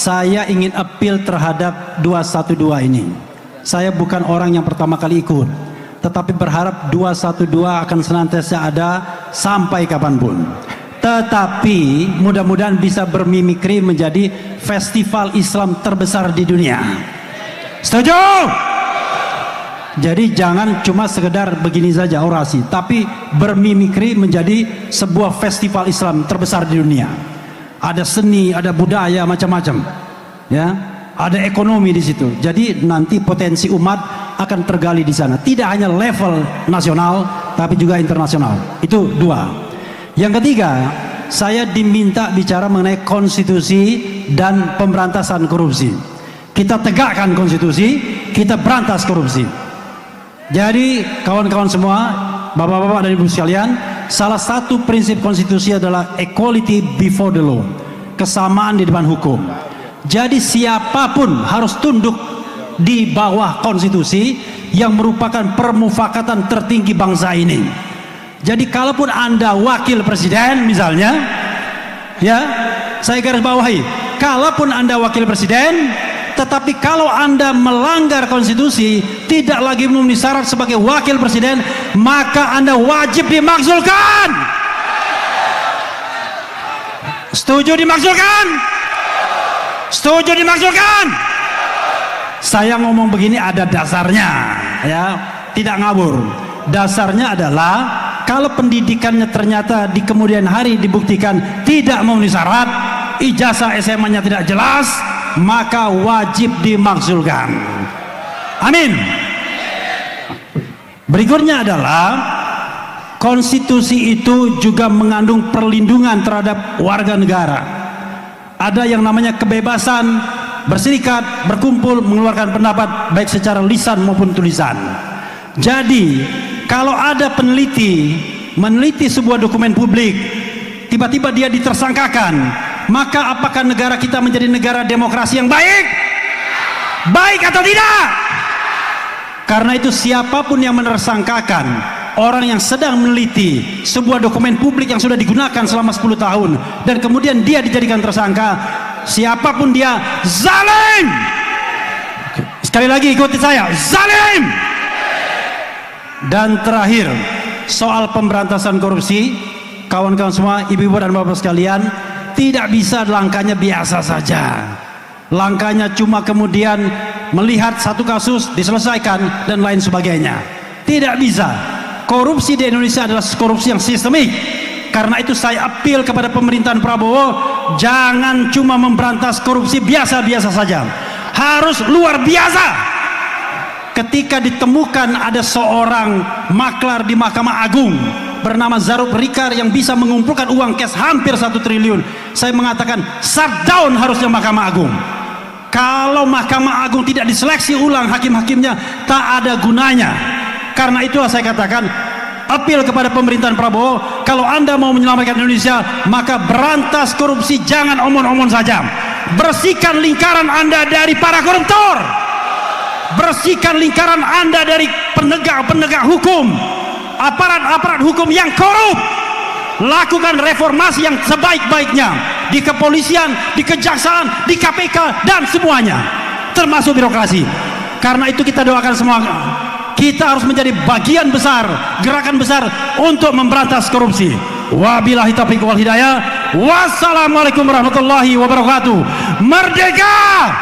saya ingin appeal terhadap 212 ini. Saya bukan orang yang pertama kali ikut, tetapi berharap 212 akan senantiasa ada sampai kapanpun. Tetapi mudah-mudahan bisa bermimikri menjadi festival Islam terbesar di dunia. Setuju? Jadi jangan cuma sekedar begini saja orasi, tapi bermimikri menjadi sebuah festival Islam terbesar di dunia. Ada seni, ada budaya, macam-macam, ya, ada ekonomi di situ. Jadi nanti potensi umat akan tergali di sana. Tidak hanya level nasional, tapi juga internasional. Itu dua. Yang ketiga, saya diminta bicara mengenai konstitusi dan pemberantasan korupsi. Kita tegakkan konstitusi, kita berantas korupsi. Jadi kawan-kawan semua, bapak-bapak dan ibu sekalian, salah satu prinsip konstitusi adalah equality before the law, kesamaan di depan hukum. Jadi siapapun harus tunduk di bawah konstitusi yang merupakan permufakatan tertinggi bangsa ini. Jadi kalaupun Anda wakil presiden misalnya, ya, saya garis bawahi, kalaupun Anda wakil presiden, tetapi kalau Anda melanggar konstitusi, tidak lagi memenuhi syarat sebagai wakil presiden, maka Anda wajib dimakzulkan. Setuju dimakzulkan? Setuju dimakzulkan? Saya ngomong begini ada dasarnya, ya, tidak ngabur. Dasarnya adalah kalau pendidikannya ternyata di kemudian hari dibuktikan tidak memenuhi syarat, ijazah SMA-nya tidak jelas, maka wajib dimakzulkan. Amin. Berikutnya adalah konstitusi itu juga mengandung perlindungan terhadap warga negara. Ada yang namanya kebebasan berserikat, berkumpul, mengeluarkan pendapat baik secara lisan maupun tulisan. Jadi kalau ada peneliti meneliti sebuah dokumen publik, tiba-tiba dia ditersangkakan, maka apakah negara kita menjadi negara demokrasi yang baik? Baik atau tidak? Karena itu siapapun yang menersangkakan orang yang sedang meneliti sebuah dokumen publik yang sudah digunakan selama 10 tahun dan kemudian dia dijadikan tersangka, siapapun dia, zalim. Sekali lagi ikuti saya, zalim. Dan terakhir, soal pemberantasan korupsi, kawan-kawan semua, ibu-ibu dan bapak sekalian, tidak bisa langkahnya biasa saja. Langkahnya cuma kemudian melihat satu kasus diselesaikan dan lain sebagainya. Tidak bisa. Korupsi di Indonesia adalah korupsi yang sistemik. Karena itu saya appeal kepada pemerintahan Prabowo, jangan cuma memberantas korupsi biasa-biasa saja, harus luar biasa. Ketika ditemukan ada seorang maklar di Mahkamah Agung bernama Zarub Rikar yang bisa mengumpulkan uang cash hampir 1 triliun, saya mengatakan shutdown harusnya Mahkamah Agung. Kalau Mahkamah Agung tidak diseleksi ulang hakim-hakimnya, tak ada gunanya. Karena itu saya katakan appeal kepada pemerintahan Prabowo, kalau Anda mau menyelamatkan Indonesia, maka berantas korupsi, jangan omong-omong saja. Bersihkan lingkaran Anda dari para koruptor. Bersihkan lingkaran Anda dari penegak-penegak hukum, aparat-aparat hukum yang korup. Lakukan reformasi yang sebaik-baiknya di kepolisian, di kejaksaan, di KPK dan semuanya, termasuk birokrasi. Karena itu kita doakan semua, kita harus menjadi bagian besar, gerakan besar untuk memberantas korupsi. Wabillahi taufiq wal hidayah. Wassalamualaikum warahmatullahi wabarakatuh. Merdeka!